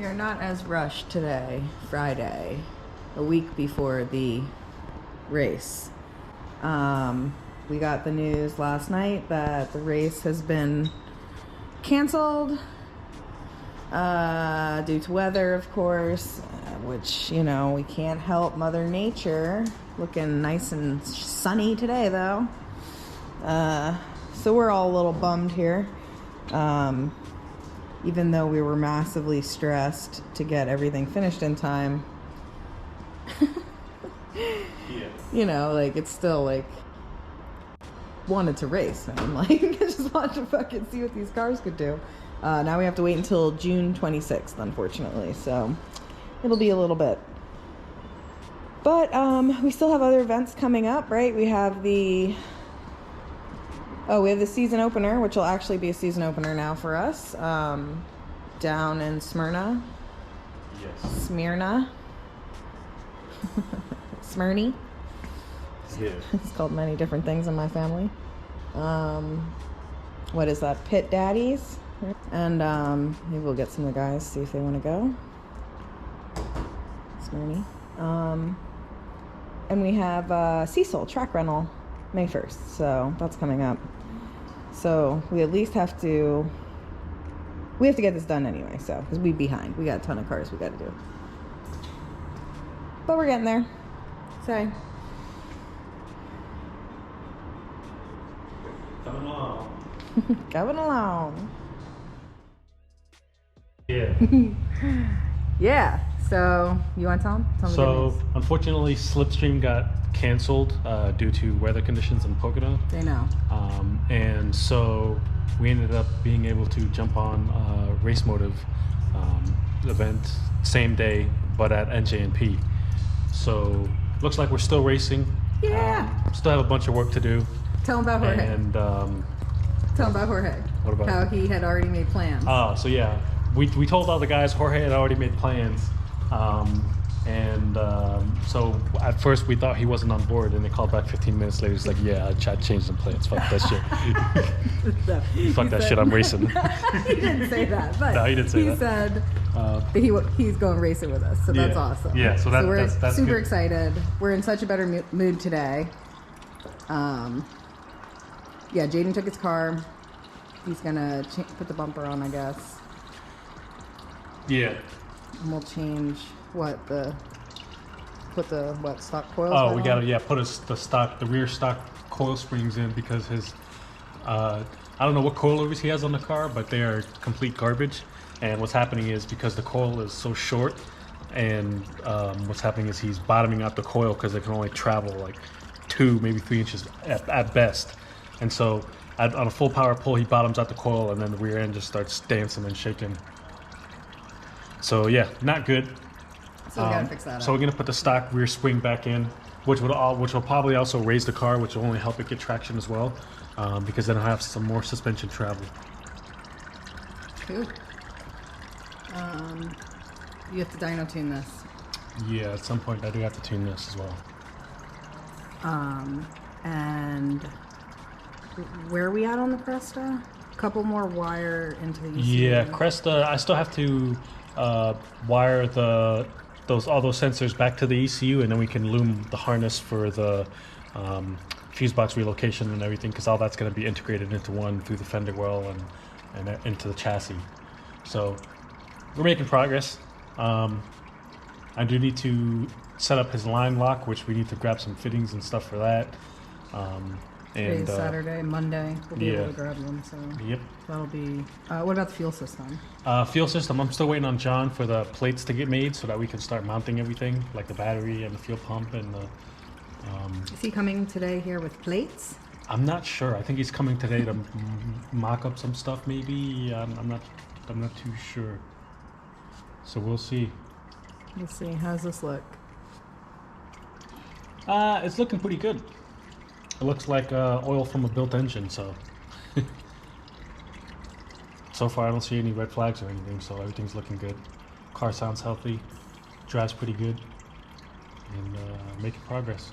We are not as rushed today, Friday, a week before the race. We got the news last night that the race has been canceled due to weather, of course, which, you know, we can't help Mother Nature. Looking nice and sunny today, though. So we're all a little bummed here. Even though we were massively stressed to get everything finished in time. Yeah. You know, like, it's still, like, wanted to race. I'm like, I just wanted to fucking see what these cars could do. Now we have to wait until June 26th, unfortunately. So it'll be a little bit. But we still have other events coming up, right? We have the season opener, which will actually be a season opener now for us, down in Smyrna. Yes. Smyrna. Smyrny. Yeah. It's called many different things in my family. What is that? Pit Daddies. And maybe we'll get some of the guys, see if they want to go. Smyrny. And we have Cecil track rental May 1st, so that's coming up. So we at least have to get this done anyway, so, because we're behind. We got a ton of cars we got to do. But we're getting there. Sorry. Coming along. Coming along. Yeah. Yeah. So you want to tell them? Tell them the good news. Unfortunately, Slipstream got canceled due to weather conditions in Pocono. They know. And so we ended up being able to jump on a race motive event same day, but at NJNP. So looks like we're still racing. Yeah. Still have a bunch of work to do. Tell them about Jorge. And tell them about Jorge. What about how he had already made plans? So yeah, we told all the guys Jorge had already made plans. So at first we thought he wasn't on board, and they called back 15 minutes later. He's like, yeah, I changed some plans. Fuck that shit. Fuck that shit, I'm racing. He didn't say that, but no, he didn't say that. He said he's going racing with us, so that's awesome. Yeah, so we're that's super good. excited. We're in such a better mood today. Yeah, Jaden took his car. He's gonna put the bumper on, I guess. Yeah. And we'll change stock coils. Oh, we gotta put the rear stock coil springs in, because his I don't know what coilovers he has on the car, but they are complete garbage. And what's happening is, because the coil is so short, and what's happening is he's bottoming out the coil because it can only travel like 2, maybe 3 inches at best. And so on a full power pull, he bottoms out the coil, and then the rear end just starts dancing and shaking. So yeah, not good. So we gotta fix that up. So we're gonna put the stock rear spring back in, which will probably also raise the car, which will only help it get traction as well, because then I'll have some more suspension travel. Cool. You have to dyno tune this. Yeah, at some point I do have to tune this as well. And where are we at on the Cresta? A couple more wire into the ECU. Yeah, Cresta, I still have to wire all those sensors back to the ECU, and then we can loom the harness for the fuse box relocation and everything, because all that's going to be integrated into one through the fender well and into the chassis. So we're making progress. I do need to set up his line lock, which we need to grab some fittings and stuff for that. Today's Saturday, Monday, we'll be able to grab them. So yep. That'll be. What about the fuel system? Fuel system, I'm still waiting on John for the plates to get made so that we can start mounting everything, like the battery and the fuel pump and the. Is he coming today here with plates? I'm not sure. I think he's coming today to mock up some stuff. Maybe I'm not too sure. So we'll see. Let's see. How's this look? It's looking pretty good. It looks like oil from a built engine, so. So far I don't see any red flags or anything, so everything's looking good. Car sounds healthy, drives pretty good, and making progress.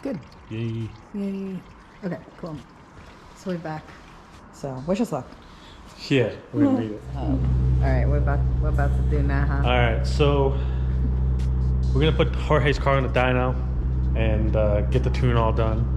Good. Yay. Yay. Okay, cool. So we're back. So wish us luck. Yeah, we're gonna need it. All right, we're about to do now, huh? All right, so we're gonna put Jorge's car on the dyno and get the tune all done.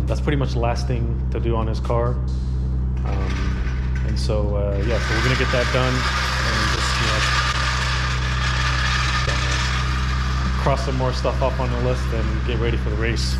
That's pretty much the last thing to do on his car. And so yeah, so we're gonna get that done and just cross some more stuff off on the list and get ready for the race.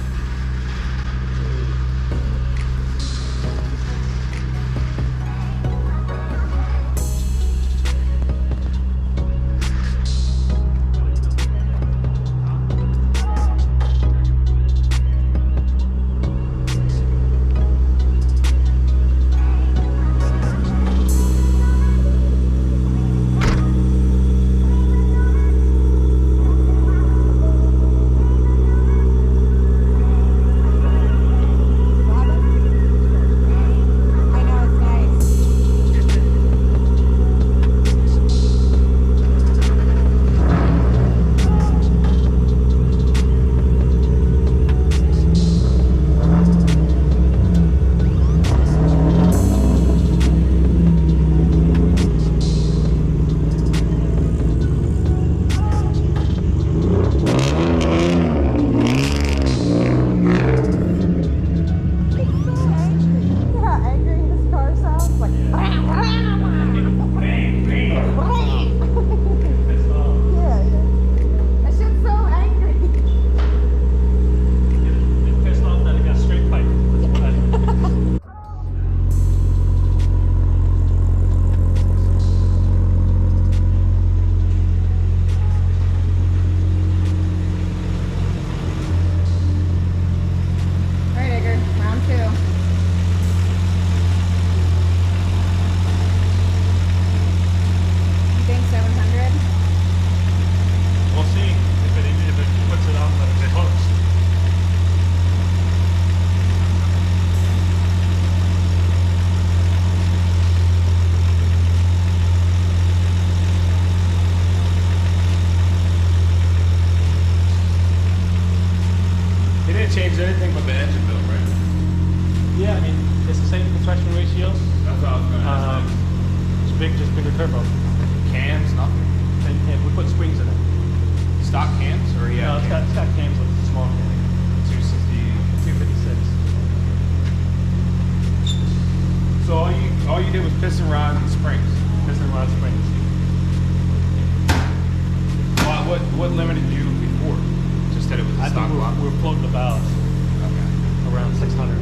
Change anything but the engine build, right? Yeah, I mean, it's the same compression ratio. That's what I was going to ask. It's just bigger turbo. Cams, nothing. And we put springs in it. Stock cams, or he No, had it's got cams with a small cam. 260. 256. So all you did was piston rods and springs. Piston rod springs. What limited you before? Just that it was a I stock think block. we're floating about Okay. around 600.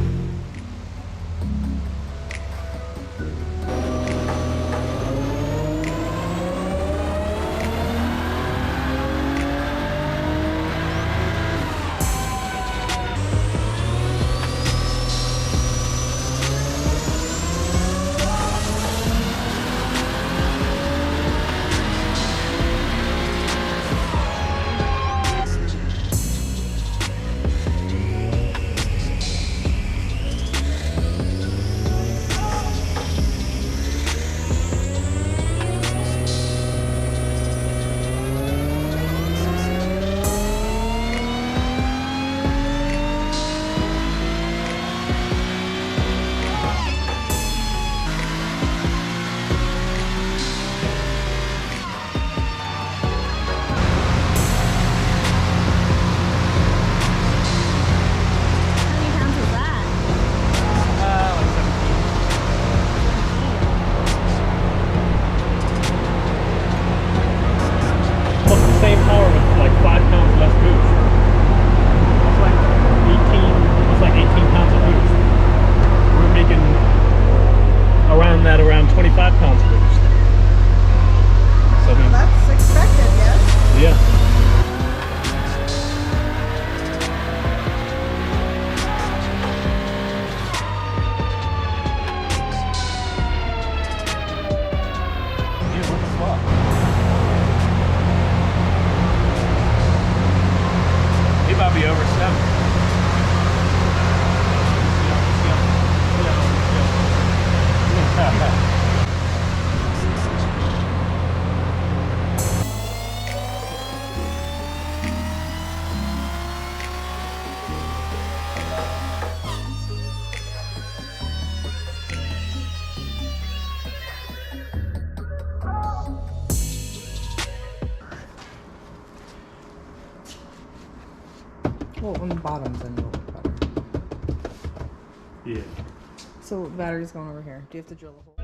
Well, on the bottoms then it'll look better. Yeah. So the battery's going over here. Do you have to drill a hole?